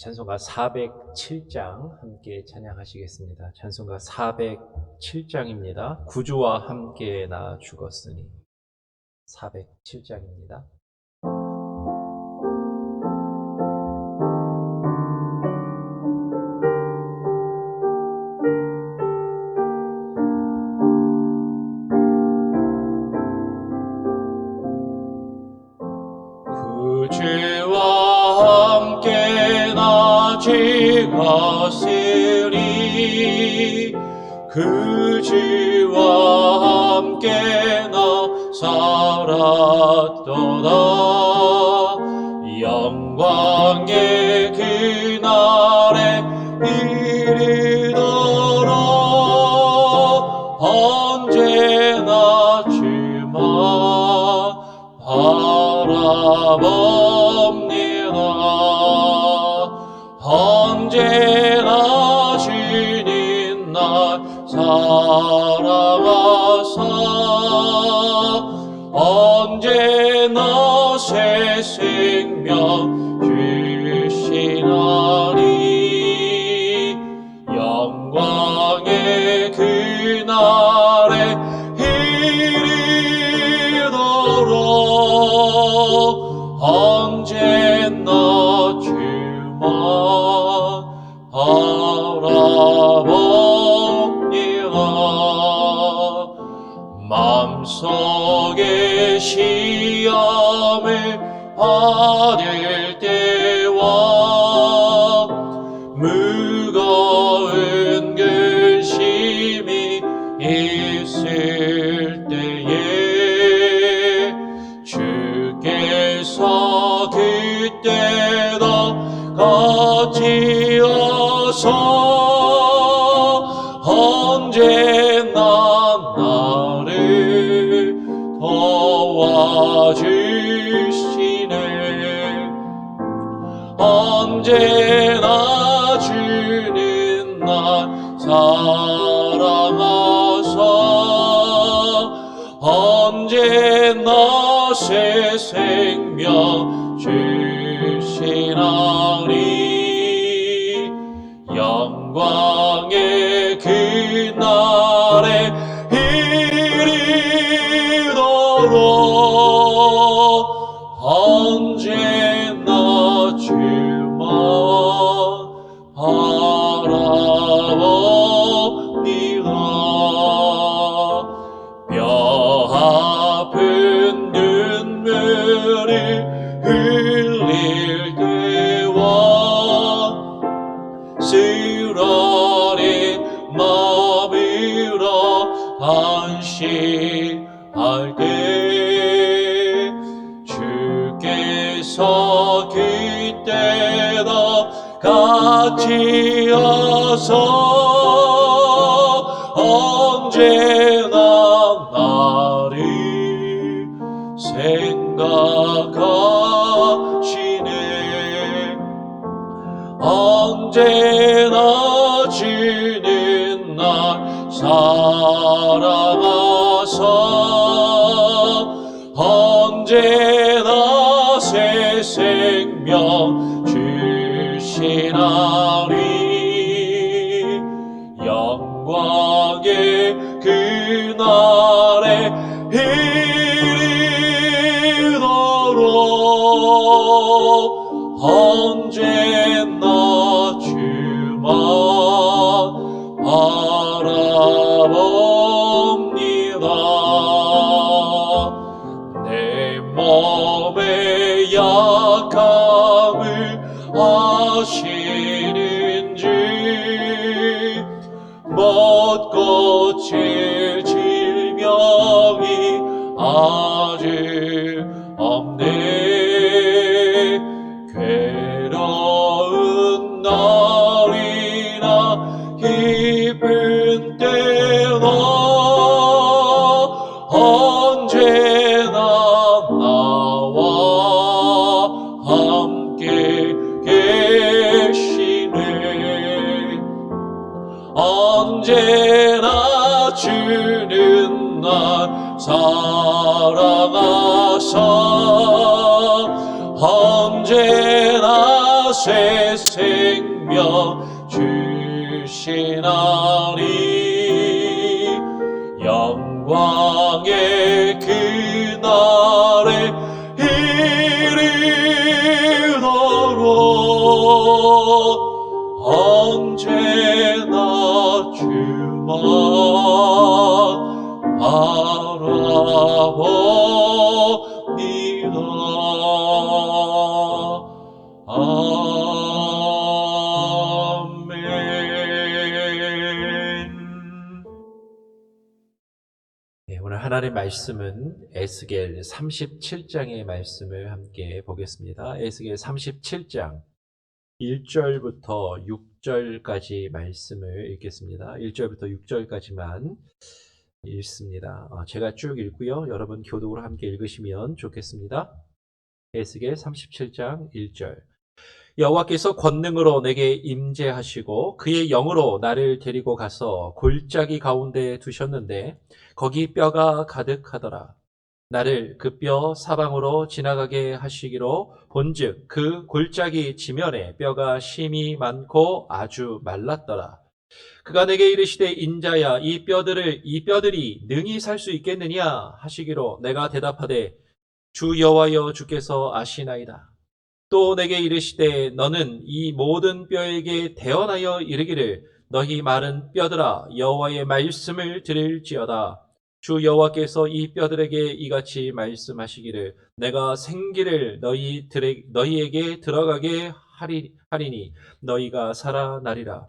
찬송가 407장 함께 찬양하시겠습니다. 찬송가 407장입니다. 구주와 함께 나 죽었으니 407장입니다. 구주와 함께 나 죽었으니 구주와 함께 나 살았도다. 영광의 그날에 이르도록 언제나 주만 바라봅니다. 언제나 주님 날 사랑하사 언제나 새 생명 주시나니 영광의 그날에 이르도록 언제나 주만 바라봅니다. 마음속에 시험을 받을 때와 무거운 근심이 있을 때에 주께서 그때도 같이 와서 언제나 나를 도와주시네. 언제나 주는 날 사랑하사 언제나 새 생명 주시나니 영광의 그날에 이르도록 언제나 주만 바라봅니다. 뼈 아픈 눈물을 흘릴 때와 쓰라린 마음으로 안식할 때 주께서 그때도 같이 와서 언제나 나를 생각하시네. 언제나 주는 날 사랑하사 언제나 새 생명 주시나니 영광의 그날에 이르도록 언제나 주만 바라봅니다. 내 몸의 약함을 아시는 주 못 고칠 질병이 아직 없네. 괴로운 날이나 기쁜 때나 언제나 나와 함께 계시네. 언제나 주는 날 사랑하사 언제나 새 생명 주시나니 영광의 그날에 이르도록 언제나 주만 바라봅니다. 아멘. 네, 오늘 하나님의 말씀은 에스겔 37장의 말씀을 함께 보겠습니다. 에스겔 37장 1절부터 6절까지 말씀을 읽겠습니다. 1절부터 6절까지만 읽습니다. 제가 쭉 읽고요. 여러분 교독으로 함께 읽으시면 좋겠습니다. 에스겔 37장 1절. 여호와께서 권능으로 내게 임재하시고 그의 영으로 나를 데리고 가서 골짜기 가운데 두셨는데 거기 뼈가 가득하더라. 나를 그 뼈 사방으로 지나가게 하시기로 본즉 그 골짜기 지면에 뼈가 심이 많고 아주 말랐더라. 그가 내게 이르시되 인자야 이 뼈들이 능히 살 수 있겠느냐 하시기로 내가 대답하되 주 여호와여 주께서 아시나이다. 또 내게 이르시되 너는 이 모든 뼈에게 대언하여 이르기를 너희 마른 뼈들아 여호와의 말씀을 들을지어다. 주 여호와께서 이 뼈들에게 이같이 말씀하시기를 내가 생기를 너희에게 들어가게 하리니 너희가 살아나리라.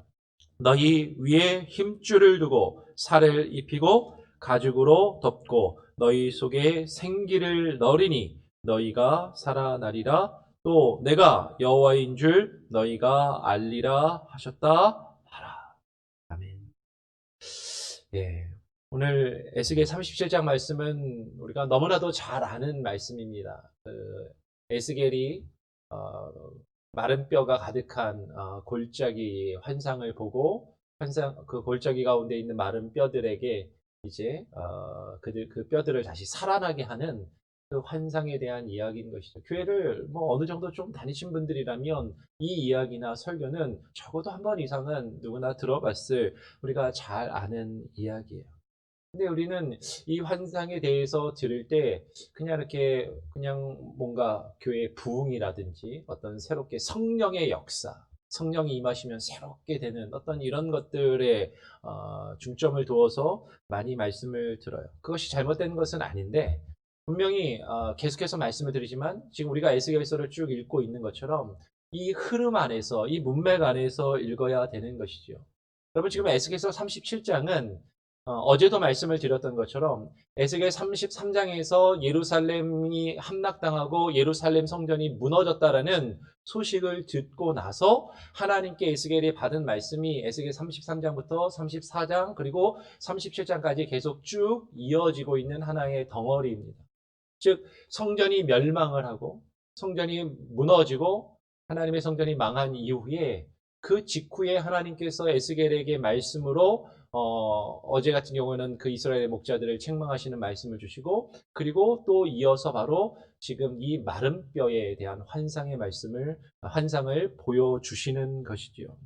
너희 위에 힘줄을 두고 살을 입히고 가죽으로 덮고 너희 속에 생기를 넣으리니 너희가 살아나리라. 또 내가 여호와인 줄 너희가 알리라 하셨다 하라. 아멘. 예. 오늘 에스겔 37장 말씀은 우리가 너무나도 잘 아는 말씀입니다. 에스겔이 마른 뼈가 가득한 골짜기 환상을 보고 그 골짜기 가운데 있는 마른 뼈들에게 이제 그 뼈들을 다시 살아나게 하는 그 환상에 대한 이야기인 것이죠. 교회를 어느 정도 좀 다니신 분들이라면 이 이야기나 설교는 적어도 한 번 이상은 누구나 들어봤을 우리가 잘 아는 이야기예요. 근데 우리는 이 환상에 대해서 들을 때 그냥 뭔가 교회의 부흥이라든지 어떤 새롭게 성령의 역사, 성령이 임하시면 새롭게 되는 어떤 이런 것들에 중점을 두어서 많이 말씀을 들어요. 그것이 잘못된 것은 아닌데 분명히 계속해서 말씀을 드리지만 지금 우리가 에스겔서를 쭉 읽고 있는 것처럼 이 흐름 안에서 이 문맥 안에서 읽어야 되는 것이죠. 여러분 지금 에스겔서 37장은 어제도 말씀을 드렸던 것처럼 에스겔 33장에서 예루살렘이 함락당하고 예루살렘 성전이 무너졌다라는 소식을 듣고 나서 하나님께 에스겔이 받은 말씀이 에스겔 33장부터 34장 그리고 37장까지 계속 쭉 이어지고 있는 하나의 덩어리입니다. 즉 성전이 멸망을 하고 성전이 무너지고 하나님의 성전이 망한 이후에 그 직후에 하나님께서 에스겔에게 말씀으로 어제 같은 경우는 그 이스라엘의 목자들을 책망하시는 말씀을 주시고 그리고 또 이어서 바로 지금 이 마른 뼈에 대한 환상을 보여주시는 것이지요.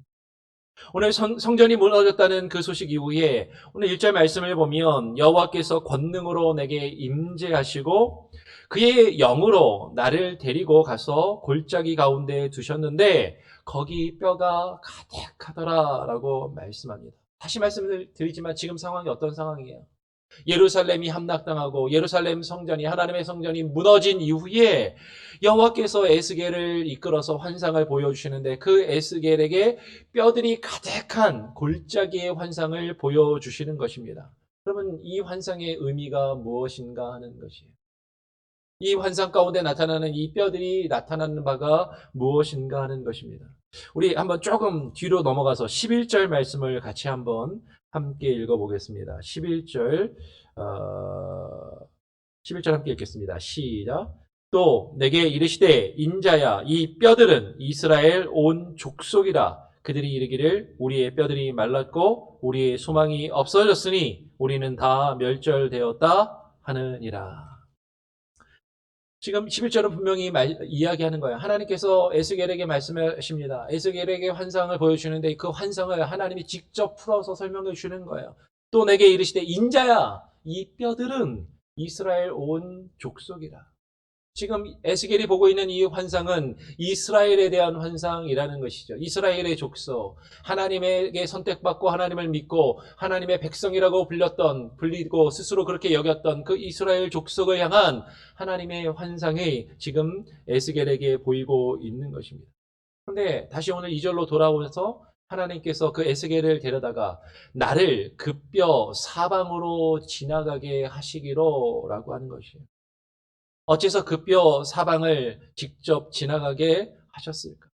오늘 성전이 무너졌다는 그 소식 이후에 오늘 1절 말씀을 보면 여호와께서 권능으로 내게 임재하시고 그의 영으로 나를 데리고 가서 골짜기 가운데 두셨는데 거기 뼈가 가득하더라라고 말씀합니다. 다시 말씀을 드리지만 지금 상황이 어떤 상황이에요? 예루살렘이 함락당하고 예루살렘 성전이 하나님의 성전이 무너진 이후에 여호와께서 에스겔을 이끌어서 환상을 보여주시는데 그 에스겔에게 뼈들이 가득한 골짜기의 환상을 보여주시는 것입니다. 그러면 이 환상의 의미가 무엇인가 하는 것이에요. 이 환상 가운데 나타나는 이 뼈들이 나타나는 바가 무엇인가 하는 것입니다. 우리 한번 조금 뒤로 넘어가서 11절 말씀을 같이 한번 함께 읽어보겠습니다. 11절 함께 읽겠습니다. 시작. 또 내게 이르시되 인자야 이 뼈들은 이스라엘 온 족속이라. 그들이 이르기를 우리의 뼈들이 말랐고 우리의 소망이 없어졌으니 우리는 다 멸절되었다 하느니라. 지금 11절은 분명히 이야기하는 거예요. 하나님께서 에스겔에게 말씀하십니다. 에스겔에게 환상을 보여주는데 그 환상을 하나님이 직접 풀어서 설명해 주는 거예요. 또 내게 이르시되 인자야 이 뼈들은 이스라엘 온 족속이라. 지금 에스겔이 보고 있는 이 환상은 이스라엘에 대한 환상이라는 것이죠. 이스라엘의 족속, 하나님에게 선택받고 하나님을 믿고 하나님의 백성이라고 불리고 스스로 그렇게 여겼던 그 이스라엘 족속을 향한 하나님의 환상이 지금 에스겔에게 보이고 있는 것입니다. 그런데 다시 오늘 2절로 돌아오면서 하나님께서 그 에스겔을 데려다가 나를 그 뼈 사방으로 지나가게 하시기로라고 하는 것이에요. 어째서 그 뼈 사방을 직접 지나가게 하셨을까?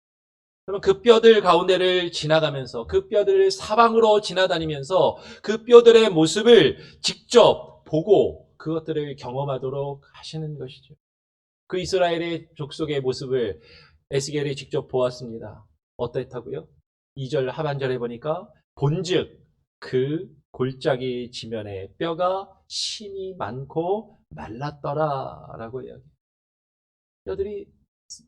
그러면 그 뼈들 가운데를 지나가면서 그 뼈들을 사방으로 지나다니면서 그 뼈들의 모습을 직접 보고 그것들을 경험하도록 하시는 것이죠. 그 이스라엘의 족속의 모습을 에스겔이 직접 보았습니다. 어땠다고요? 2절 하반절에 보니까 본즉 그 골짜기 지면에 뼈가 심이 많고 말랐더라 라고 이야기해요. 뼈들이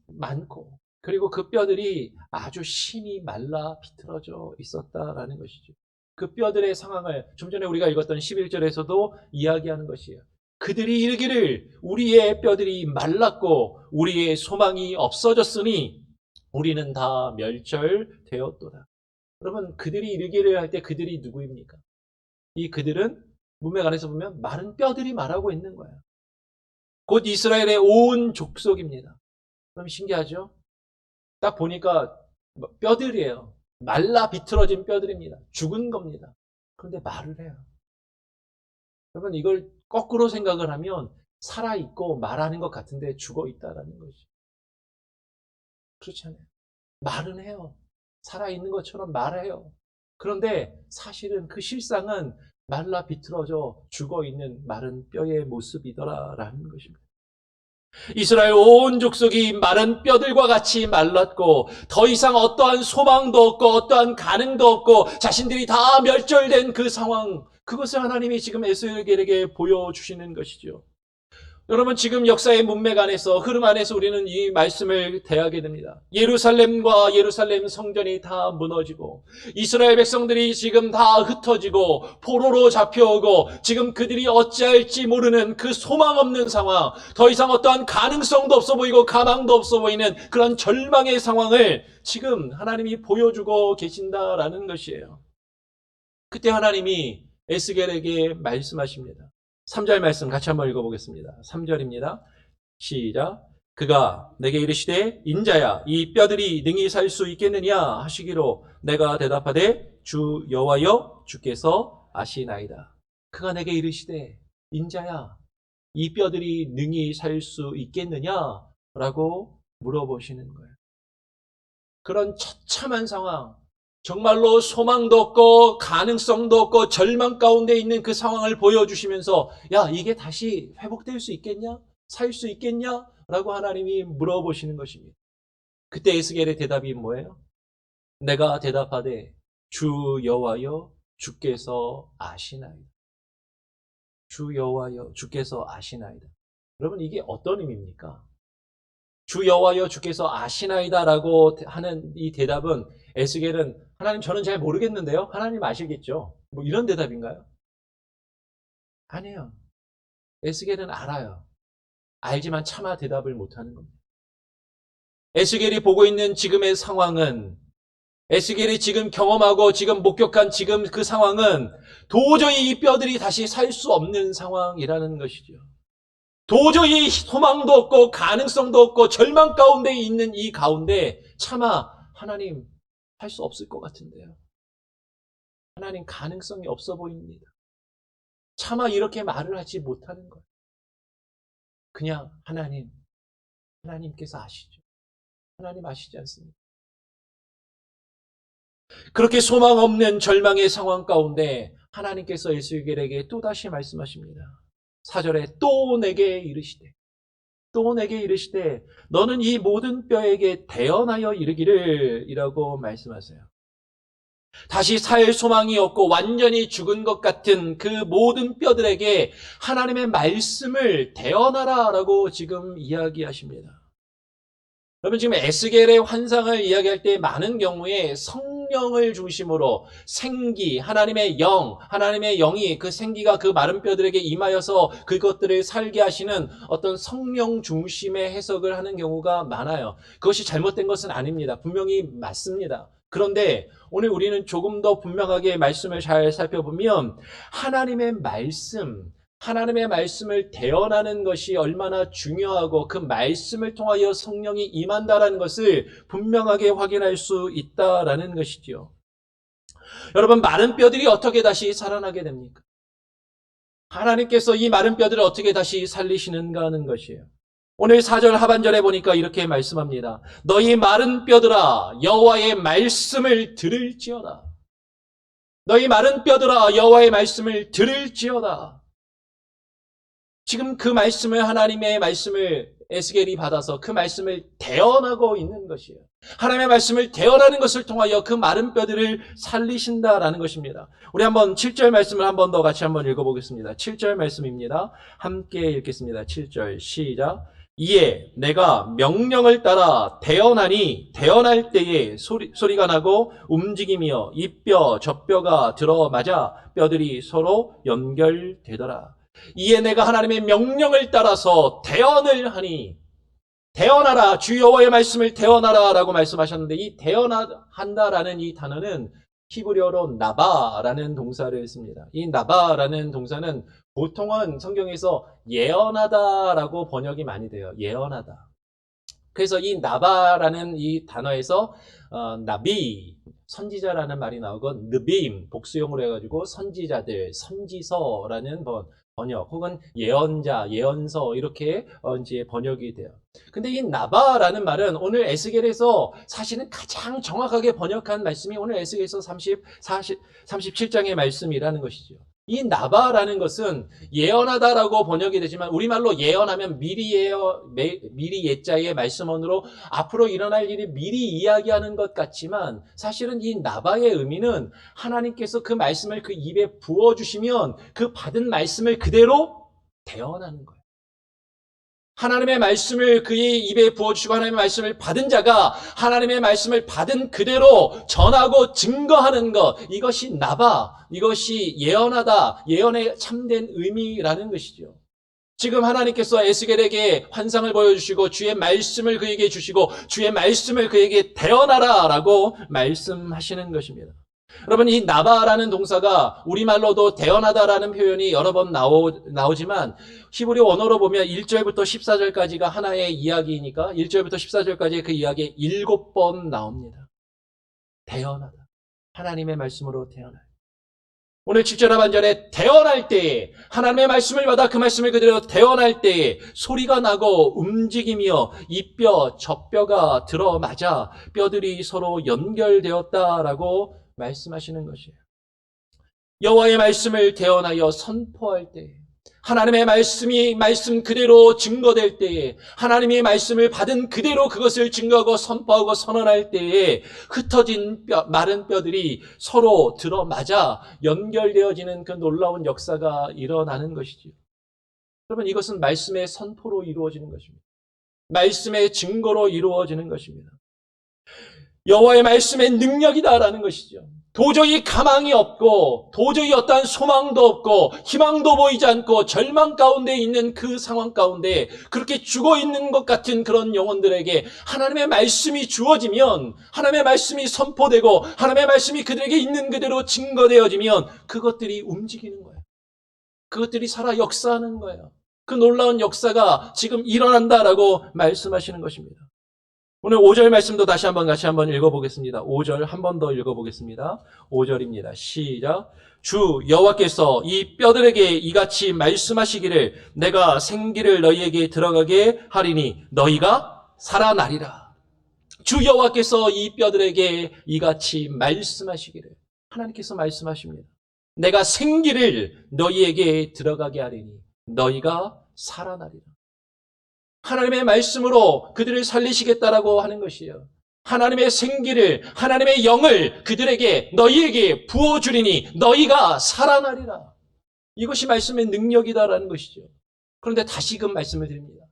많고 그리고 그 뼈들이 아주 심이 말라 비틀어져 있었다라는 것이죠. 그 뼈들의 상황을 좀 전에 우리가 읽었던 11절에서도 이야기하는 것이에요. 그들이 이르기를 우리의 뼈들이 말랐고 우리의 소망이 없어졌으니 우리는 다 멸절되었도다. 여러분 그들이 이르기를 할 때 그들이 누구입니까? 이 그들은 문맥 안에서 보면 마른 뼈들이 말하고 있는 거예요. 곧 이스라엘의 온 족속입니다. 그럼 신기하죠? 딱 보니까 뼈들이에요. 말라 비틀어진 뼈들입니다. 죽은 겁니다. 그런데 말을 해요. 여러분 이걸 거꾸로 생각을 하면 살아있고 말하는 것 같은데 죽어있다라는 것이죠. 그렇잖아요. 말은 해요. 살아있는 것처럼 말해요. 그런데 사실은 그 실상은 말라 비틀어져 죽어있는 마른 뼈의 모습이더라라는 것입니다. 이스라엘 온 족속이 마른 뼈들과 같이 말랐고 더 이상 어떠한 소망도 없고 어떠한 가능도 없고 자신들이 다 멸절된 그 상황, 그것을 하나님이 지금 에스겔에게 보여주시는 것이죠. 여러분 지금 역사의 문맥 안에서 흐름 안에서 우리는 이 말씀을 대하게 됩니다. 예루살렘과 예루살렘 성전이 다 무너지고 이스라엘 백성들이 지금 다 흩어지고 포로로 잡혀오고 지금 그들이 어찌할지 모르는 그 소망 없는 상황, 더 이상 어떠한 가능성도 없어 보이고 가망도 없어 보이는 그런 절망의 상황을 지금 하나님이 보여주고 계신다라는 것이에요. 그때 하나님이 에스겔에게 말씀하십니다. 3절 말씀 같이 한번 읽어보겠습니다. 3절입니다. 시작. 그가 내게 이르시되 인자야 이 뼈들이 능히 살 수 있겠느냐 하시기로 내가 대답하되 주 여호와여 주께서 아시나이다. 그가 내게 이르시되 인자야 이 뼈들이 능히 살 수 있겠느냐 라고 물어보시는 거예요. 그런 처참한 상황, 정말로 소망도 없고 가능성도 없고 절망 가운데 있는 그 상황을 보여주시면서 야 이게 다시 회복될 수 있겠냐? 살 수 있겠냐? 라고 하나님이 물어보시는 것입니다. 그때 에스겔의 대답이 뭐예요? 내가 대답하되 주 여호와여 주께서 아시나이다. 주 여호와여 주께서 아시나이다. 여러분 이게 어떤 의미입니까? 주 여호와여 주께서 아시나이다라고 하는 이 대답은 에스겔은 하나님 저는 잘 모르겠는데요. 하나님 아시겠죠? 뭐 이런 대답인가요? 아니에요. 에스겔은 알아요. 알지만 차마 대답을 못하는 겁니다. 에스겔이 보고 있는 지금의 상황은 에스겔이 지금 경험하고 지금 목격한 지금 그 상황은 도저히 이 뼈들이 다시 살 수 없는 상황이라는 것이죠. 도저히 소망도 없고 가능성도 없고 절망 가운데 있는 이 가운데 차마 하나님 할 수 없을 것 같은데요. 하나님 가능성이 없어 보입니다. 차마 이렇게 말을 하지 못하는 거예요. 그냥 하나님께서 아시죠. 하나님 아시지 않습니까? 그렇게 소망 없는 절망의 상황 가운데 하나님께서 에스겔에게 또다시 말씀하십니다. 4절에 또 내게 이르시되 너는 이 모든 뼈에게 대언하여 이르기를 이라고 말씀하세요. 다시 살 소망이 없고 완전히 죽은 것 같은 그 모든 뼈들에게 하나님의 말씀을 대언하라라고 지금 이야기하십니다. 여러분 지금 에스겔의 환상을 이야기할 때 많은 경우에 성령을 중심으로 생기, 하나님의 영이 그 생기가 그 마른 뼈들에게 임하여서 그것들을 살게 하시는 어떤 성령 중심의 해석을 하는 경우가 많아요. 그것이 잘못된 것은 아닙니다. 분명히 맞습니다. 그런데 오늘 우리는 조금 더 분명하게 말씀을 잘 살펴보면 하나님의 말씀을 대언하는 것이 얼마나 중요하고 그 말씀을 통하여 성령이 임한다라는 것을 분명하게 확인할 수 있다라는 것이죠. 여러분, 마른 뼈들이 어떻게 다시 살아나게 됩니까? 하나님께서 이 마른 뼈들을 어떻게 다시 살리시는가 하는 것이에요. 오늘 4절 하반절에 보니까 이렇게 말씀합니다. 너희 마른 뼈들아 여호와의 말씀을 들을지어다. 너희 마른 뼈들아 여호와의 말씀을 들을지어다. 지금 그 말씀을 하나님의 말씀을 에스겔이 받아서 그 말씀을 대언하고 있는 것이에요. 하나님의 말씀을 대언하는 것을 통하여 그 마른 뼈들을 살리신다라는 것입니다. 우리 한번 7절 말씀을 한 번 더 같이 한번 읽어보겠습니다. 7절 말씀입니다. 함께 읽겠습니다. 7절 시작. 이에 내가 명령을 따라 대언하니 대언할 때에 소리가 나고 움직이며 이 뼈 저 뼈가 들어맞아 뼈들이 서로 연결되더라. 이에 내가 하나님의 명령을 따라서 대언을 하니 대언하라 주 여호와의 말씀을 대언하라 라고 말씀하셨는데 이 대언한다라는 이 단어는 히브리어로 나바라는 동사를 씁니다. 이 나바라는 동사는 보통은 성경에서 예언하다라고 번역이 많이 돼요. 예언하다. 그래서 이 나바라는 이 단어에서 나비 선지자라는 말이 나오고 느빔 복수형으로 해가지고 선지자들 선지서라는 번역 혹은 예언자 예언서 이렇게 이제 번역이 돼요. 근데 이 나바라는 말은 오늘 에스겔에서 사실은 가장 정확하게 번역한 말씀이 오늘 에스겔에서 37장의 말씀이라는 것이죠. 이 나바라는 것은 예언하다라고 번역이 되지만 우리말로 예언하면 미리 예자의 말씀원으로 앞으로 일어날 일이 미리 이야기하는 것 같지만 사실은 이 나바의 의미는 하나님께서 그 말씀을 그 입에 부어주시면 그 받은 말씀을 그대로 대언하는 거예요. 하나님의 말씀을 그의 입에 부어주시고 하나님의 말씀을 받은 자가 하나님의 말씀을 받은 그대로 전하고 증거하는 것, 이것이 나바, 이것이 예언하다, 예언의 참된 의미라는 것이죠. 지금 하나님께서 에스겔에게 환상을 보여주시고 주의 말씀을 그에게 주시고 주의 말씀을 그에게 대언하라 라고 말씀하시는 것입니다. 여러분 이 나바라는 동사가 우리말로도 대언하다라는 표현이 여러 번 나오지만 히브리 원어로 보면 1절부터 14절까지가 하나의 이야기이니까 1절부터 14절까지의 그 이야기에 7번 나옵니다. 대언하다. 하나님의 말씀으로 대언하다. 오늘 7절 하반절에 대언할 때에 하나님의 말씀을 받아 그 말씀을 그대로 대언할 때에 소리가 나고 움직이며 이 뼈 저 뼈가 들어맞아 뼈들이 서로 연결되었다라고 말씀하시는 것이에요. 여호와의 말씀을 대언하여 선포할 때에 하나님의 말씀 그대로 증거될 때에 하나님의 말씀을 받은 그대로 그것을 증거하고 선포하고 선언할 때에 흩어진 마른 뼈들이 서로 들어맞아 연결되어지는 그 놀라운 역사가 일어나는 것이지요. 여러분 이것은 말씀의 선포로 이루어지는 것입니다. 말씀의 증거로 이루어지는 것입니다. 여호와의 말씀의 능력이다라는 것이죠. 도저히 가망이 없고 도저히 어떠한 소망도 없고 희망도 보이지 않고 절망 가운데 있는 그 상황 가운데 그렇게 죽어있는 것 같은 그런 영혼들에게 하나님의 말씀이 주어지면 하나님의 말씀이 선포되고 하나님의 말씀이 그들에게 있는 그대로 증거되어지면 그것들이 움직이는 거예요. 그것들이 살아 역사하는 거예요. 그 놀라운 역사가 지금 일어난다라고 말씀하시는 것입니다. 오늘 5절 말씀도 다시 한번 같이 한번 읽어보겠습니다. 5절 한 번 더 읽어보겠습니다. 5절입니다. 시작. 주 여호와께서 이 뼈들에게 이같이 말씀하시기를 내가 생기를 너희에게 들어가게 하리니 너희가 살아나리라. 주 여호와께서 이 뼈들에게 이같이 말씀하시기를 하나님께서 말씀하십니다. 내가 생기를 너희에게 들어가게 하리니 너희가 살아나리라. 하나님의 말씀으로 그들을 살리시겠다라고 하는 것이에요. 하나님의 생기를, 하나님의 영을 그들에게, 너희에게 부어주리니 너희가 살아나리라. 이것이 말씀의 능력이다라는 것이죠. 그런데 다시금 말씀을 드립니다.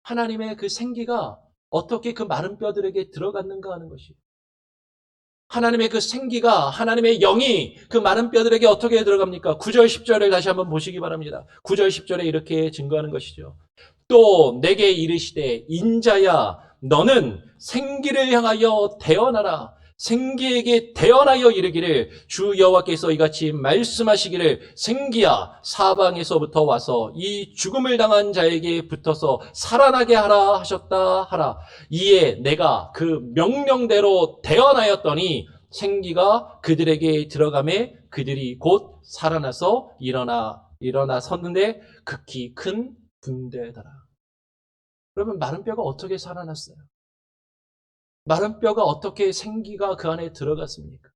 하나님의 그 생기가 어떻게 그 마른 뼈들에게 들어갔는가 하는 것이에요. 하나님의 그 생기가, 하나님의 영이 그 마른 뼈들에게 어떻게 들어갑니까? 9절 10절을 다시 한번 보시기 바랍니다. 9절 10절에 이렇게 증거하는 것이죠. 또 내게 이르시되 인자야 너는 생기를 향하여 대언하라. 생기에게 대언하여 이르기를 주 여호와께서 이같이 말씀하시기를 생기야 사방에서부터 와서 이 죽음을 당한 자에게 붙어서 살아나게 하라 하셨다 하라. 이에 내가 그 명령대로 대언하였더니 생기가 그들에게 들어가매 그들이 곧 살아나서 일어나 섰는데 극히 큰 군대더라. 여러분, 마른 뼈가 어떻게 살아났어요? 마른 뼈가 어떻게 생기가 그 안에 들어갔습니까?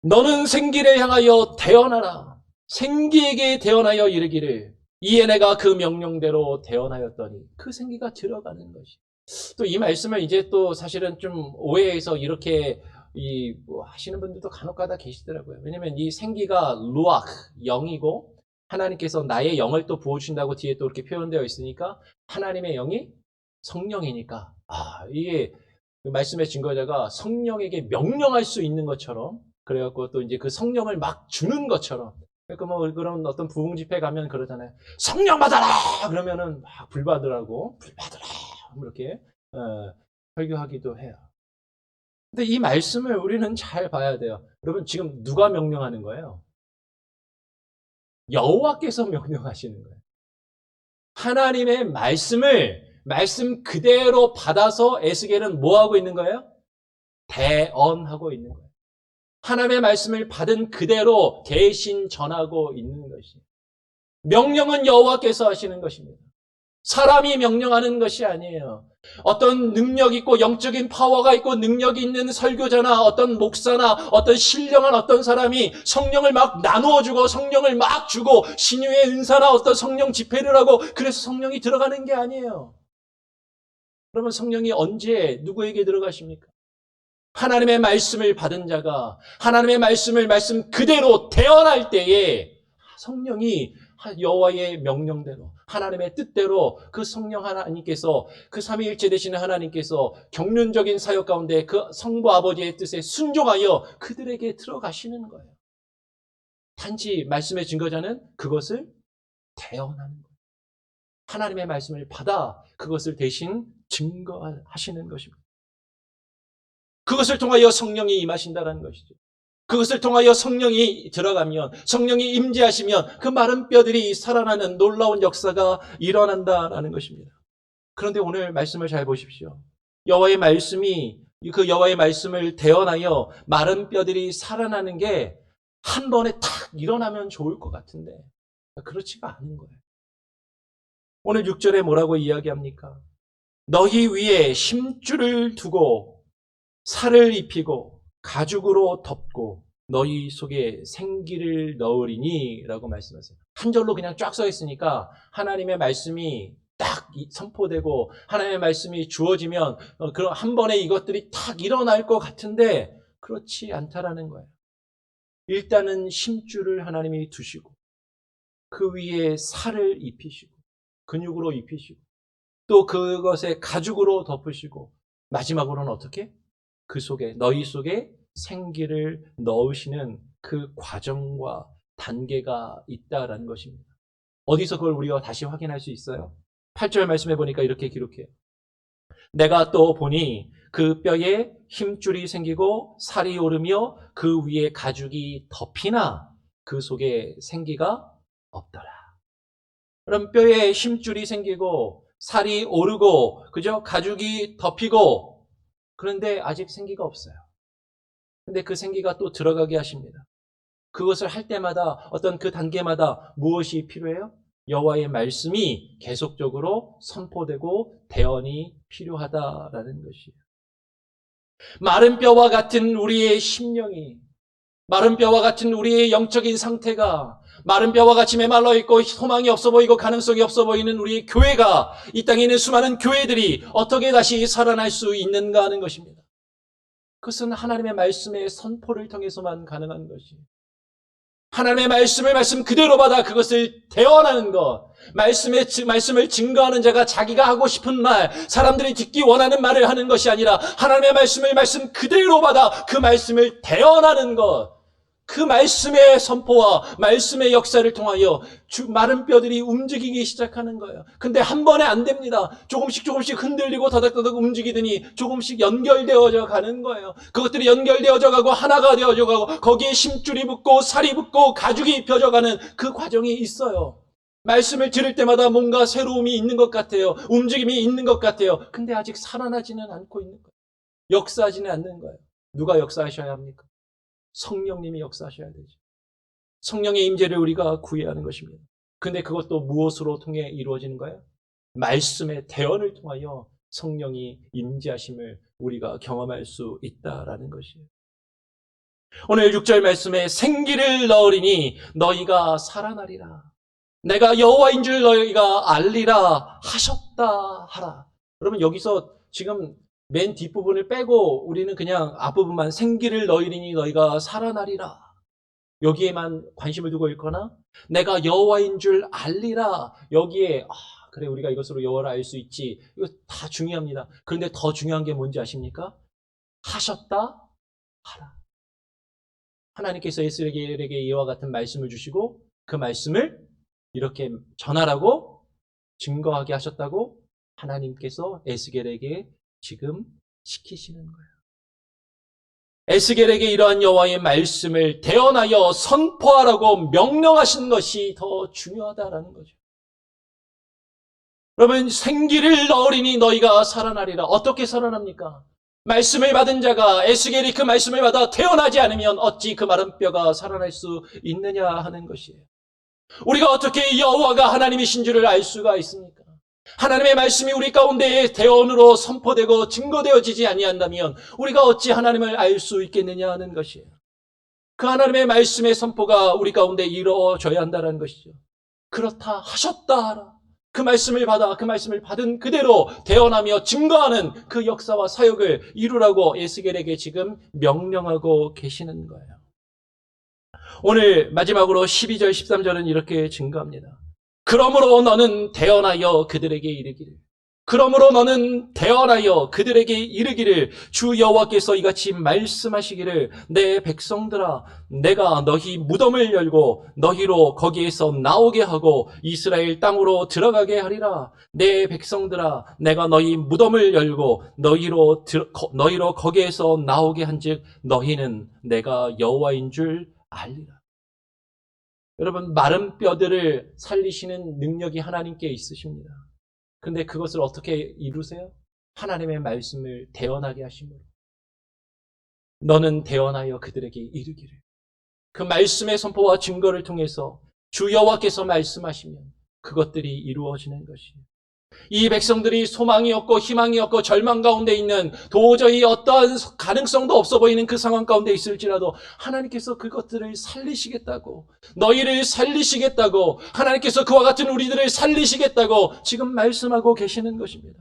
너는 생기를 향하여 대언하라. 생기에게 대언하여 이르기를 이에 내가 그 명령대로 대언하였더니 그 생기가 들어가는 것이. 또 이 말씀을 이제 또 사실은 좀 오해해서 이렇게 하시는 분들도 간혹가다 계시더라고요. 왜냐면 이 생기가 루아크, 영이고 하나님께서 나의 영을 또 부어주신다고 뒤에 또 이렇게 표현되어 있으니까 하나님의 영이 성령이니까 이게 그 말씀의 증거자가 성령에게 명령할 수 있는 것처럼 그래갖고 또 이제 그 성령을 막 주는 것처럼 그러니까 뭐 그런 어떤 부흥 집회 가면 그러잖아요. 성령 받아라 그러면은 막 불 받으라 이렇게 설교하기도 해요. 근데 이 말씀을 우리는 잘 봐야 돼요. 여러분 지금 누가 명령하는 거예요? 여호와께서 명령하시는 거예요. 하나님의 말씀 그대로 받아서 에스겔은 뭐 하고 있는 거예요? 대언하고 있는 거예요. 하나님의 말씀을 받은 그대로 대신 전하고 있는 것이에요. 명령은 여호와께서 하시는 것입니다. 사람이 명령하는 것이 아니에요. 어떤 능력 있고 영적인 파워가 있고 능력이 있는 설교자나 어떤 목사나 어떤 신령한 어떤 사람이 성령을 막 나누어주고 성령을 막 주고 신유의 은사나 어떤 성령 집회를 하고 그래서 성령이 들어가는 게 아니에요. 그러면 성령이 언제 누구에게 들어가십니까? 하나님의 말씀을 받은 자가 하나님의 말씀 그대로 대언할 때에 성령이 여호와의 명령대로 하나님의 뜻대로 그 성령 하나님께서 그 삼위일체 되시는 하나님께서 경륜적인 사역 가운데 그 성부 아버지의 뜻에 순종하여 그들에게 들어가시는 거예요. 단지 말씀의 증거자는 그것을 대언하는 거예요. 하나님의 말씀을 받아 그것을 대신 증거하시는 것입니다. 그것을 통하여 성령이 임하신다는 것이죠. 그것을 통하여 성령이 들어가면 성령이 임재하시면 그 마른 뼈들이 살아나는 놀라운 역사가 일어난다라는 것입니다. 그런데 오늘 말씀을 잘 보십시오. 여호와의 말씀이 그 여호와의 말씀을 대언하여 마른 뼈들이 살아나는 게 한 번에 탁 일어나면 좋을 것 같은데 그렇지가 않은 거예요. 오늘 6절에 뭐라고 이야기합니까? 너희 위에 힘줄을 두고 살을 입히고 가죽으로 덮고 너희 속에 생기를 넣으리니 라고 말씀하세요. 한 절로 그냥 쫙 써 있으니까 하나님의 말씀이 딱 선포되고 하나님의 말씀이 주어지면 그런 한 번에 이것들이 탁 일어날 것 같은데 그렇지 않다라는 거예요. 일단은 힘줄을 하나님이 두시고 그 위에 살을 입히시고 근육으로 입히시고 또 그것에 가죽으로 덮으시고 마지막으로는 어떻게? 그 속에 너희 속에 생기를 넣으시는 그 과정과 단계가 있다라는 것입니다. 어디서 그걸 우리가 다시 확인할 수 있어요? 8절 말씀해 보니까 이렇게 기록해요. 내가 또 보니 그 뼈에 힘줄이 생기고 살이 오르며 그 위에 가죽이 덮이나 그 속에 생기가 없더라. 그럼 뼈에 힘줄이 생기고 살이 오르고 그죠? 가죽이 덮이고 그런데 아직 생기가 없어요. 근데 그 생기가 또 들어가게 하십니다. 그것을 할 때마다 어떤 그 단계마다 무엇이 필요해요? 여호와의 말씀이 계속적으로 선포되고 대언이 필요하다라는 것이에요. 마른 뼈와 같은 우리의 심령이 마른 뼈와 같은 우리의 영적인 상태가 마른 뼈와 같이 메말라 있고 소망이 없어 보이고 가능성이 없어 보이는 우리 교회가 이 땅에 있는 수많은 교회들이 어떻게 다시 살아날 수 있는가 하는 것입니다. 그것은 하나님의 말씀의 선포를 통해서만 가능한 것이에요. 하나님의 말씀 그대로 받아 그것을 대언하는 것. 말씀을 증거하는 자가 자기가 하고 싶은 말, 사람들이 듣기 원하는 말을 하는 것이 아니라 하나님의 말씀 그대로 받아 그 말씀을 대언하는 것. 그 말씀의 선포와 말씀의 역사를 통하여 마른 뼈들이 움직이기 시작하는 거예요. 근데 한 번에 안 됩니다. 조금씩 흔들리고 더덕더덕 움직이더니 조금씩 연결되어져 가는 거예요. 그것들이 연결되어져 가고 하나가 되어져 가고 거기에 심줄이 붙고 살이 붙고 가죽이 입혀져 가는 그 과정이 있어요. 말씀을 들을 때마다 뭔가 새로움이 있는 것 같아요. 움직임이 있는 것 같아요. 근데 아직 살아나지는 않고 있는 거예요. 역사하지는 않는 거예요. 누가 역사하셔야 합니까? 성령님이 역사하셔야 되죠. 성령의 임재를 우리가 구해야 하는 것입니다. 근데 그것도 무엇으로 통해 이루어지는 거예요? 말씀의 대언을 통하여 성령이 임재하심을 우리가 경험할 수 있다라는 것이에요. 오늘 6절 말씀에 생기를 넣으리니 너희가 살아나리라. 내가 여호와인 줄 너희가 알리라 하셨다 하라. 그러면 여기서 지금 맨 뒷부분을 빼고 우리는 그냥 앞부분만 생기를 너희리니 너희가 살아나리라. 여기에만 관심을 두고 읽거나 내가 여호와인 줄 알리라. 여기에 그래 우리가 이것으로 여호와를 알 수 있지. 이거 다 중요합니다. 그런데 더 중요한 게 뭔지 아십니까? 하셨다 하라. 하나님께서 에스겔에게 이와 같은 말씀을 주시고 그 말씀을 이렇게 전하라고 증거하게 하셨다고 하나님께서 에스겔에게 지금 시키시는 거예요. 에스겔에게 이러한 여호와의 말씀을 대언하여 선포하라고 명령하신 것이 더 중요하다라는 거죠. 여러분, 생기를 넣으리니 너희가 살아나리라. 어떻게 살아납니까? 말씀을 받은 자가 에스겔이 그 말씀을 받아 태어나지 않으면 어찌 그 마른 뼈가 살아날 수 있느냐 하는 것이에요. 우리가 어떻게 여호와가 하나님이신 줄을 알 수가 있습니까? 하나님의 말씀이 우리 가운데에 대언으로 선포되고 증거되어지지 아니한다면 우리가 어찌 하나님을 알 수 있겠느냐 하는 것이에요. 그 하나님의 말씀의 선포가 우리 가운데 이루어져야 한다는 것이죠. 그렇다 하셨다 하라. 그 말씀을 받아 그 말씀을 받은 그대로 대언하며 증거하는 그 역사와 사역을 이루라고 에스겔에게 지금 명령하고 계시는 거예요. 오늘 마지막으로 12절 13절은 이렇게 증거합니다. 그러므로 너는 대언하여 그들에게 이르기를 그러므로 너는 대언하여 그들에게 이르기를 주 여호와께서 이같이 말씀하시기를 내 백성들아 내가 너희 무덤을 열고 너희로 거기에서 나오게 하고 이스라엘 땅으로 들어가게 하리라. 내 백성들아 내가 너희 무덤을 열고 너희로 거기에서 나오게 한즉 너희는 내가 여호와인 줄 알리라. 여러분, 마른 뼈들을 살리시는 능력이 하나님께 있으십니다. 근데 그것을 어떻게 이루세요? 하나님의 말씀을 대언하게 하심으로. 너는 대언하여 그들에게 이르기를. 그 말씀의 선포와 증거를 통해서 주 여호와께서 말씀하시면 그것들이 이루어지는 것이에요. 이 백성들이 소망이 없고 희망이 없고 절망 가운데 있는 도저히 어떠한 가능성도 없어 보이는 그 상황 가운데 있을지라도 하나님께서 그것들을 살리시겠다고 너희를 살리시겠다고 하나님께서 그와 같은 우리들을 살리시겠다고 지금 말씀하고 계시는 것입니다.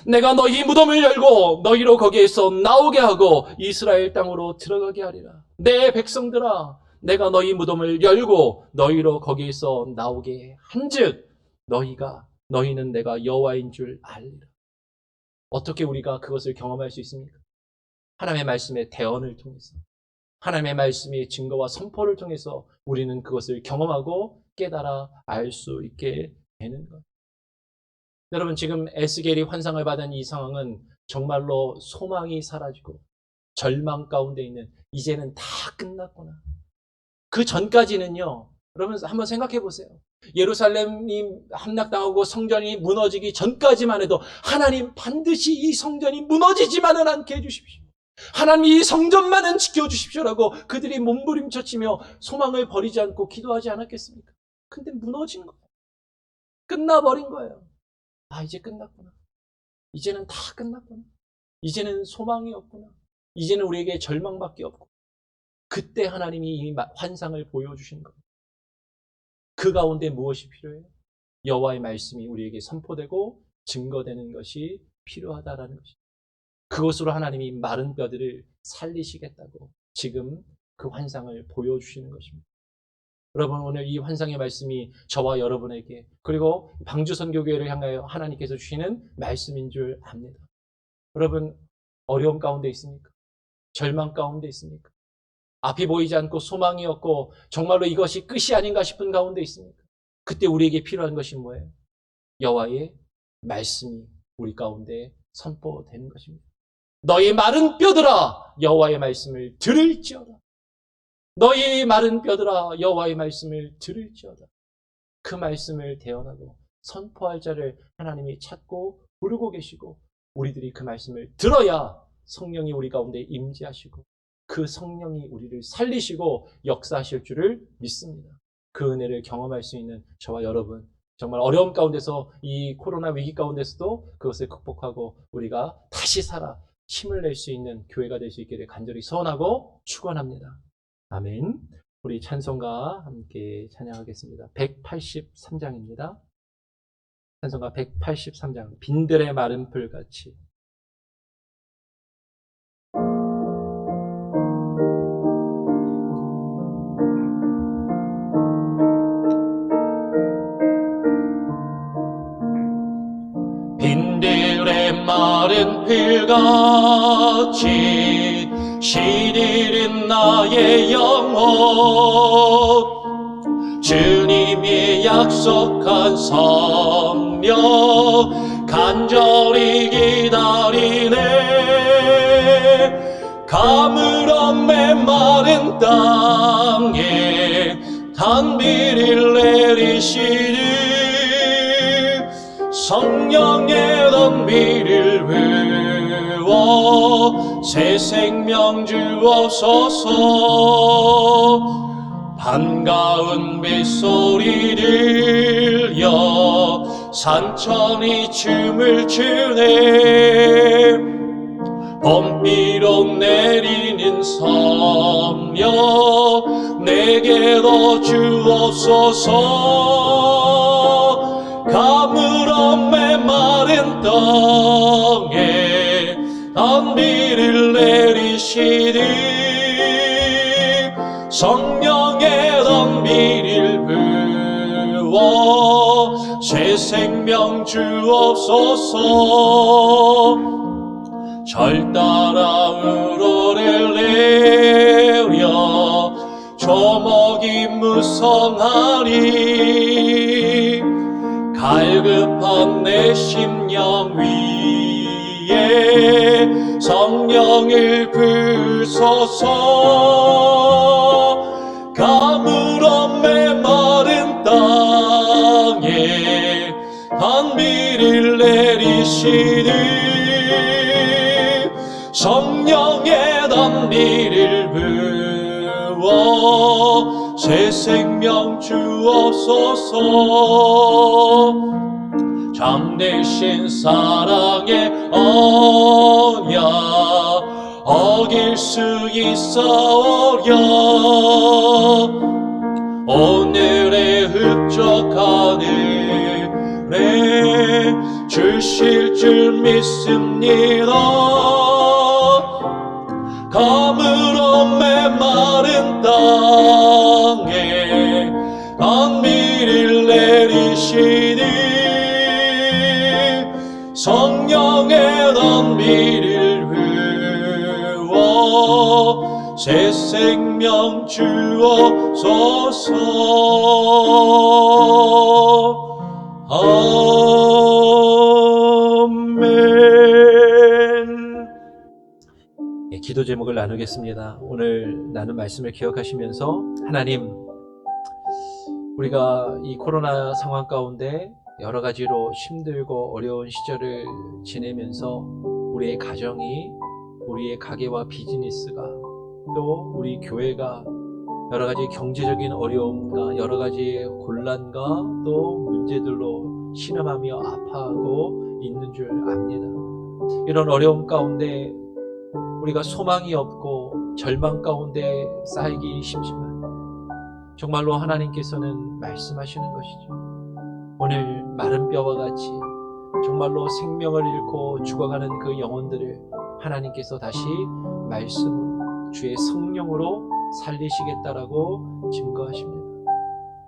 내가 너희 무덤을 열고 너희로 거기에서 나오게 하고 이스라엘 땅으로 들어가게 하리라. 내 백성들아 내가 너희 무덤을 열고 너희로 거기에서 나오게 한즉 너희는 내가 여호와인 줄 알리라. 어떻게 우리가 그것을 경험할 수 있습니까? 하나님의 말씀의 대언을 통해서 하나님의 말씀의 증거와 선포를 통해서 우리는 그것을 경험하고 깨달아 알 수 있게 되는 것. 여러분 지금 에스겔이 환상을 받은 이 상황은 정말로 소망이 사라지고 절망 가운데 있는 이제는 다 끝났구나. 그 전까지는요. 여러분 한번 생각해 보세요. 예루살렘이 함락당하고 성전이 무너지기 전까지만 해도 하나님 반드시 이 성전이 무너지지만은 않게 해주십시오. 하나님 이 성전만은 지켜주십시오라고 그들이 몸부림쳐치며 소망을 버리지 않고 기도하지 않았겠습니까? 근데 무너진 거예요. 끝나버린 거예요. 이제 끝났구나. 이제는 다 끝났구나. 이제는 소망이 없구나. 이제는 우리에게 절망밖에 없고. 그때 하나님이 이 환상을 보여주시는 겁니다. 그 가운데 무엇이 필요해요? 여호와의 말씀이 우리에게 선포되고 증거되는 것이 필요하다라는 것입니다. 그것으로 하나님이 마른 뼈들을 살리시겠다고 지금 그 환상을 보여주시는 것입니다. 여러분, 오늘 이 환상의 말씀이 저와 여러분에게, 그리고 방주선교교회를 향하여 하나님께서 주시는 말씀인 줄 압니다. 여러분, 어려움 가운데 있습니까? 절망 가운데 있습니까? 앞이 보이지 않고 소망이 없고 정말로 이것이 끝이 아닌가 싶은 가운데 있습니까? 그때 우리에게 필요한 것이 뭐예요? 여호와의 말씀이 우리 가운데 선포되는 것입니다. 너희 마른 뼈들아, 여호와의 말씀을 들을지어다. 너희 마른 뼈들아, 여호와의 말씀을 들을지어다. 그 말씀을 대언하고 선포할 자를 하나님이 찾고 부르고 계시고, 우리들이 그 말씀을 들어야 성령이 우리 가운데 임재하시고 그 성령이 우리를 살리시고 역사하실 줄을 믿습니다. 그 은혜를 경험할 수 있는 저와 여러분, 정말 어려움 가운데서, 이 코로나 위기 가운데서도 그것을 극복하고 우리가 다시 살아 힘을 낼 수 있는 교회가 될 수 있기를 간절히 소원하고 축원합니다. 아멘. 우리 찬송가 함께 찬양하겠습니다. 183장입니다. 찬송가 183장, 빈들의 마른 풀같이. 빈들의 마른 풀같이 시들은 나의 영혼, 주님이 약속한 성령 간절히 기다리네. 가물어 메마른 땅에 단비를 내리시니 성령의 단비를 부어 새 생명 주옵소서. 반가운 빗소리 들려 산천이 춤을 추네. 봄비로 내리는 성령 내게로 주옵소서. 가물어 메마른 땅에 단비를 내리시니 성령의 단비를 부어 새 생명 주옵소서. 절 따라 우로를 내려 조목이 무성하니 갈급한 내 심령 위에 성령을 부소서. 가물어 메마른 땅에 단비를 내리시니 성령의 단비를 부어 새 생명 주옵소서. 참되신 사랑의 언약 어길 수 있사오랴. 오늘의 흡족한 은혜 주실 줄 믿습니다. 가물어 메마른 땅에 단비를 내리시니 성령의 단비를 부어 새 생명 주옵소서. 아멘. 기도 제목을 나누겠습니다. 오늘 나눈 말씀을 기억하시면서, 하나님, 우리가 이 코로나 상황 가운데 여러 가지로 힘들고 어려운 시절을 지내면서 우리의 가정이, 우리의 가게와 비즈니스가, 또 우리 교회가 여러 가지 경제적인 어려움과 여러 가지 곤란과 또 문제들로 신음하며 아파하고 있는 줄 압니다. 이런 어려움 가운데 우리가 소망이 없고 절망 가운데 쌓이기 쉽지만 정말로 하나님께서는 말씀하시는 것이죠. 오늘 마른 뼈와 같이 정말로 생명을 잃고 죽어가는 그 영혼들을 하나님께서 다시 말씀으로 주의 성령으로 살리시겠다라고 증거하십니다.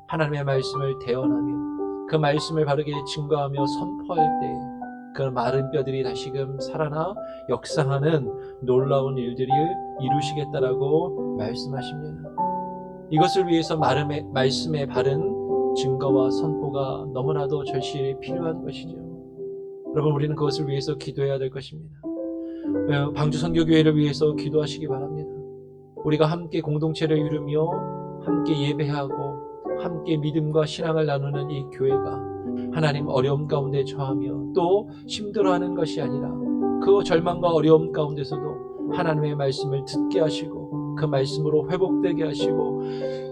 하나님의 말씀을 대언하며 그 말씀을 바르게 증거하며 선포할 때 그 마른 뼈들이 다시금 살아나 역사하는 놀라운 일들을 이루시겠다라고 말씀하십니다. 이것을 위해서 말씀의 바른 증거와 선포가 너무나도 절실히 필요한 것이죠. 여러분, 우리는 그것을 위해서 기도해야 될 것입니다. 방주 선교교회를 위해서 기도하시기 바랍니다. 우리가 함께 공동체를 이루며 함께 예배하고 함께 믿음과 신앙을 나누는 이 교회가 하나님 어려움 가운데 처하며 또 힘들어하는 것이 아니라 그 절망과 어려움 가운데서도 하나님의 말씀을 듣게 하시고 그 말씀으로 회복되게 하시고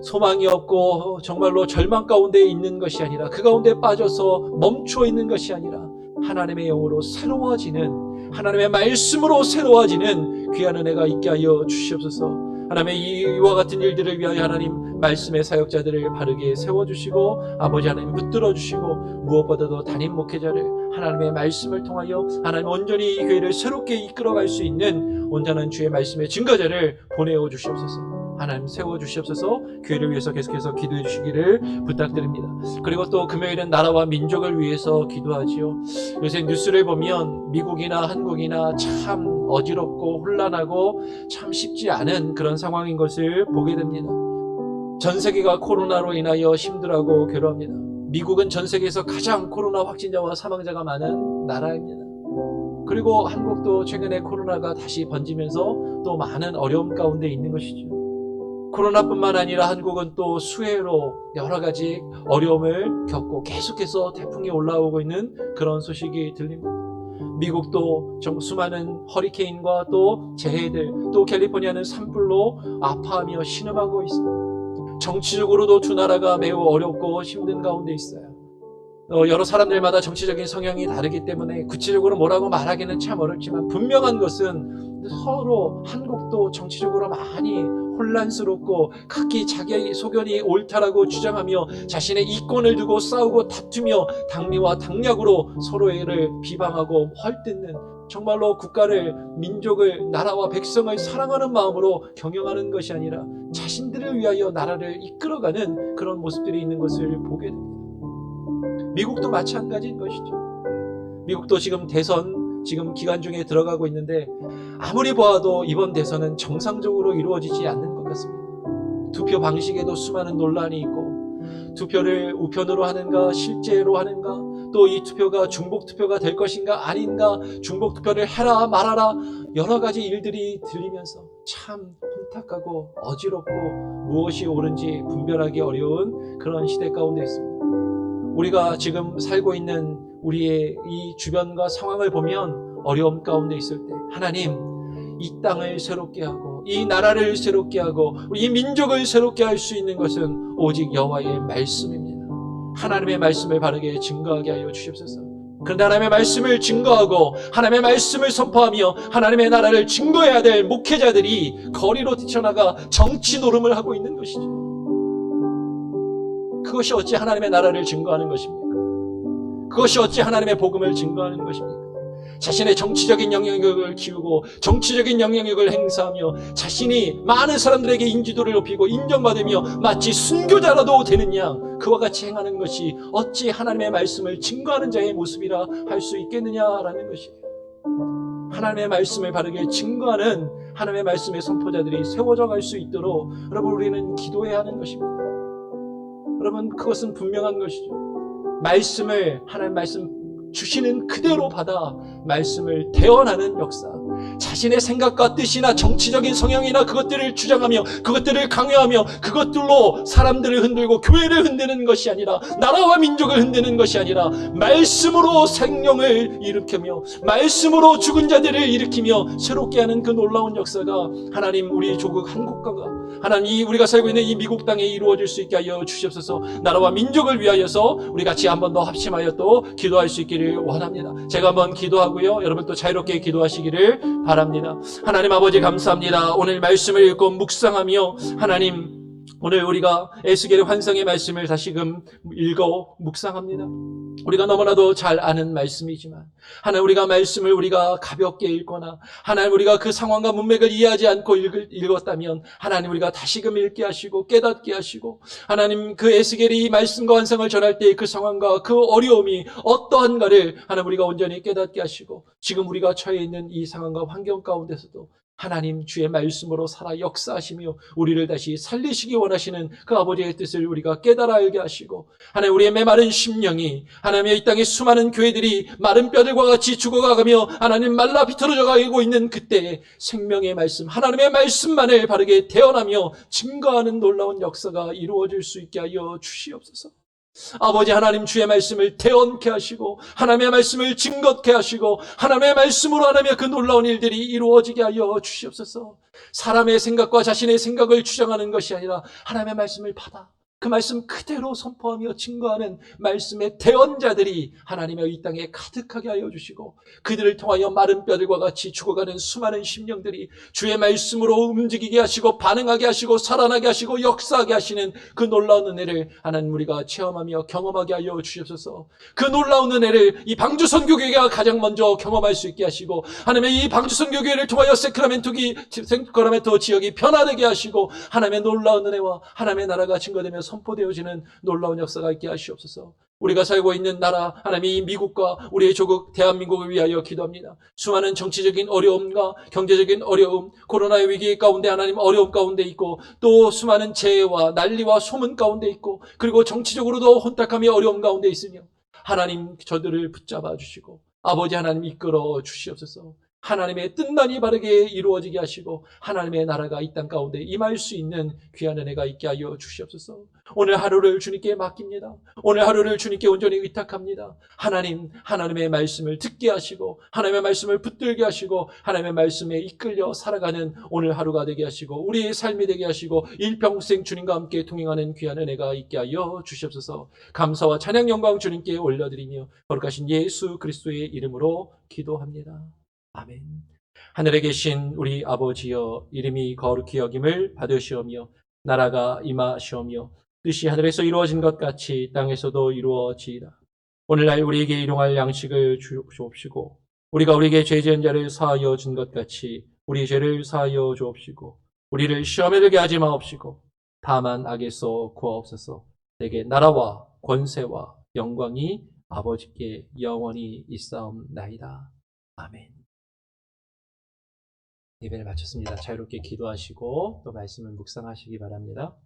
소망이 없고 정말로 절망 가운데 있는 것이 아니라 그 가운데 빠져서 멈춰 있는 것이 아니라 하나님의 영으로 새로워지는, 하나님의 말씀으로 새로워지는 귀한 은혜가 있게 하여 주시옵소서. 하나님의 이와 같은 일들을 위하여 하나님 말씀의 사역자들을 바르게 세워주시고 아버지 하나님 붙들어 주시고 무엇보다도 담임 목회자를 하나님의 말씀을 통하여 하나님 온전히 이 교회를 새롭게 이끌어갈 수 있는 온전한 주의 말씀의 증거자를 보내어 주시옵소서. 하나님 세워주시옵소서. 교회를 위해서 계속해서 기도해 주시기를 부탁드립니다. 그리고 또 금요일은 나라와 민족을 위해서 기도하지요. 요새 뉴스를 보면 미국이나 한국이나 참 어지럽고 혼란하고 참 쉽지 않은 그런 상황인 것을 보게 됩니다. 전 세계가 코로나로 인하여 힘들어하고 괴로워합니다. 미국은 전 세계에서 가장 코로나 확진자와 사망자가 많은 나라입니다. 그리고 한국도 최근에 코로나가 다시 번지면서 또 많은 어려움 가운데 있는 것이죠. 코로나뿐만 아니라 한국은 또 수해로 여러 가지 어려움을 겪고 계속해서 태풍이 올라오고 있는 그런 소식이 들립니다. 미국도 수많은 허리케인과 또 재해들, 또 캘리포니아는 산불로 아파하며 신음하고 있습니다. 정치적으로도 두 나라가 매우 어렵고 힘든 가운데 있어요. 여러 사람들마다 정치적인 성향이 다르기 때문에 구체적으로 뭐라고 말하기는 참 어렵지만 분명한 것은 서로 한국도 정치적으로 많이 혼란스럽고 각기 자기의 소견이 옳다라고 주장하며 자신의 이권을 두고 싸우고 다투며 당리와 당략으로 서로를 비방하고 헐뜯는, 정말로 국가를, 민족을, 나라와 백성을 사랑하는 마음으로 경영하는 것이 아니라 자신들을 위하여 나라를 이끌어가는 그런 모습들이 있는 것을 보게 됩니다. 미국도 마찬가지인 것이죠. 미국도 지금 대선 기간 중에 들어가고 있는데 아무리 보아도 이번 대선은 정상적으로 이루어지지 않는 것 같습니다. 투표 방식에도 수많은 논란이 있고 투표를 우편으로 하는가 실제로 하는가, 또 이 투표가 중복 투표가 될 것인가 아닌가, 중복 투표를 해라 말아라, 여러 가지 일들이 들리면서 참 혼탁하고 어지럽고 무엇이 옳은지 분별하기 어려운 그런 시대 가운데 있습니다. 우리가 지금 살고 있는 우리의 이 주변과 상황을 보면 어려움 가운데 있을 때 하나님, 이 땅을 새롭게 하고 이 나라를 새롭게 하고 이 민족을 새롭게 할 수 있는 것은 오직 여호와의 말씀입니다. 하나님의 말씀을 바르게 증거하게 하여 주시옵소서. 그런데 하나님의 말씀을 증거하고 하나님의 말씀을 선포하며 하나님의 나라를 증거해야 될 목회자들이 거리로 뛰쳐나가 정치 노름을 하고 있는 것이죠. 그것이 어찌 하나님의 나라를 증거하는 것입니까? 그것이 어찌 하나님의 복음을 증거하는 것입니까? 자신의 정치적인 영향력을 키우고 정치적인 영향력을 행사하며 자신이 많은 사람들에게 인지도를 높이고 인정받으며 마치 순교자라도 되는 양 그와 같이 행하는 것이 어찌 하나님의 말씀을 증거하는 자의 모습이라 할 수 있겠느냐라는 것이에요. 하나님의 말씀을 바르게 증거하는 하나님의 말씀의 선포자들이 세워져 갈 수 있도록 여러분, 우리는 기도해야 하는 것입니다. 여러분, 그것은 분명한 것이죠. 말씀을, 하나님 말씀 주시는 그대로 받아 말씀을 대언하는 역사, 자신의 생각과 뜻이나 정치적인 성향이나 그것들을 주장하며 그것들을 강요하며 그것들로 사람들을 흔들고 교회를 흔드는 것이 아니라, 나라와 민족을 흔드는 것이 아니라 말씀으로 생명을 일으키며 말씀으로 죽은 자들을 일으키며 새롭게 하는 그 놀라운 역사가 하나님 우리 조국 한국가가, 하나님 우리가 살고 있는 이 미국 땅에 이루어질 수 있게 하여 주시옵소서. 나라와 민족을 위하여서 우리 같이 한 번 더 합심하여 또 기도할 수 있기를 원합니다. 제가 한번 기도하고 기도하고요. 여러분 또 자유롭게 기도하시기를 바랍니다. 하나님 아버지 감사합니다. 오늘 말씀을 읽고 묵상하며 하나님 오늘 우리가 에스겔의 환상의 말씀을 다시금 읽어 묵상합니다. 우리가 너무나도 잘 아는 말씀이지만 하나님 우리가 말씀을 우리가 가볍게 읽거나 하나님 우리가 그 상황과 문맥을 이해하지 않고 읽었다면 하나님 우리가 다시금 읽게 하시고 깨닫게 하시고 하나님 그 에스겔이 이 말씀과 환상을 전할 때 그 상황과 그 어려움이 어떠한가를 하나님 우리가 온전히 깨닫게 하시고 지금 우리가 처해 있는 이 상황과 환경 가운데서도 하나님 주의 말씀으로 살아 역사하시며 우리를 다시 살리시기 원하시는 그 아버지의 뜻을 우리가 깨달아 알게 하시고 하나님 우리의 메마른 심령이 하나님의 이 땅의 수많은 교회들이 마른 뼈들과 같이 죽어가며 하나님 말라 비틀어져 가고 있는 그때에 생명의 말씀 하나님의 말씀만을 바르게 대언하며 증거하는 놀라운 역사가 이루어질 수 있게 하여 주시옵소서. 아버지 하나님 주의 말씀을 대언케 하시고 하나님의 말씀을 증거케 하시고 하나님의 말씀으로 하나님의 그 놀라운 일들이 이루어지게 하여 주시옵소서. 사람의 생각과 자신의 생각을 주장하는 것이 아니라 하나님의 말씀을 받아 그 말씀 그대로 선포하며 증거하는 말씀의 대언자들이 하나님의 이 땅에 가득하게 하여 주시고 그들을 통하여 마른 뼈들과 같이 죽어가는 수많은 심령들이 주의 말씀으로 움직이게 하시고 반응하게 하시고 살아나게 하시고 역사하게 하시는 그 놀라운 은혜를 하나님 우리가 체험하며 경험하게 하여 주시옵소서. 그 놀라운 은혜를 이 방주선교교회가 가장 먼저 경험할 수 있게 하시고 하나님의 이 방주선교교회를 통하여 세크라멘토 지역이 변화되게 하시고 하나님의 놀라운 은혜와 하나님의 나라가 증거되며 선포되어지는 놀라운 역사가 있게 하시옵소서. 우리가 살고 있는 나라 하나님 이 미국과 우리의 조국 대한민국을 위하여 기도합니다. 수많은 정치적인 어려움과 경제적인 어려움 코로나의 위기 가운데 하나님 어려움 가운데 있고 또 수많은 재해와 난리와 소문 가운데 있고 그리고 정치적으로도 혼탁함이 어려움 가운데 있으며 하나님 저들을 붙잡아 주시고 아버지 하나님 이끌어 주시옵소서. 하나님의 뜻만이 바르게 이루어지게 하시고 하나님의 나라가 이 땅 가운데 임할 수 있는 귀한 은혜가 있게 하여 주시옵소서. 오늘 하루를 주님께 맡깁니다. 오늘 하루를 주님께 온전히 의탁합니다. 하나님의 말씀을 듣게 하시고 하나님의 말씀을 붙들게 하시고 하나님의 말씀에 이끌려 살아가는 오늘 하루가 되게 하시고 우리의 삶이 되게 하시고 일평생 주님과 함께 동행하는 귀한 은혜가 있게 하여 주시옵소서. 감사와 찬양 영광 주님께 올려드리며 거룩하신 예수 그리스도의 이름으로 기도합니다. 아멘. 하늘에 계신 우리 아버지여 이름이 거룩히 여김을 받으시오며 나라가 임하시오며 뜻이 하늘에서 이루어진 것 같이 땅에서도 이루어지이다. 오늘날 우리에게 일용할 양식을 주옵시고 우리가 우리에게 죄 지은 자를 사하여 준 것 같이 우리 죄를 사하여 주옵시고 우리를 시험에 들게 하지 마옵시고 다만 악에서 구하옵소서. 내게 나라와 권세와 영광이 아버지께 영원히 있사옵나이다. 아멘. 예배를 마쳤습니다. 자유롭게 기도하시고 또 말씀을 묵상하시기 바랍니다.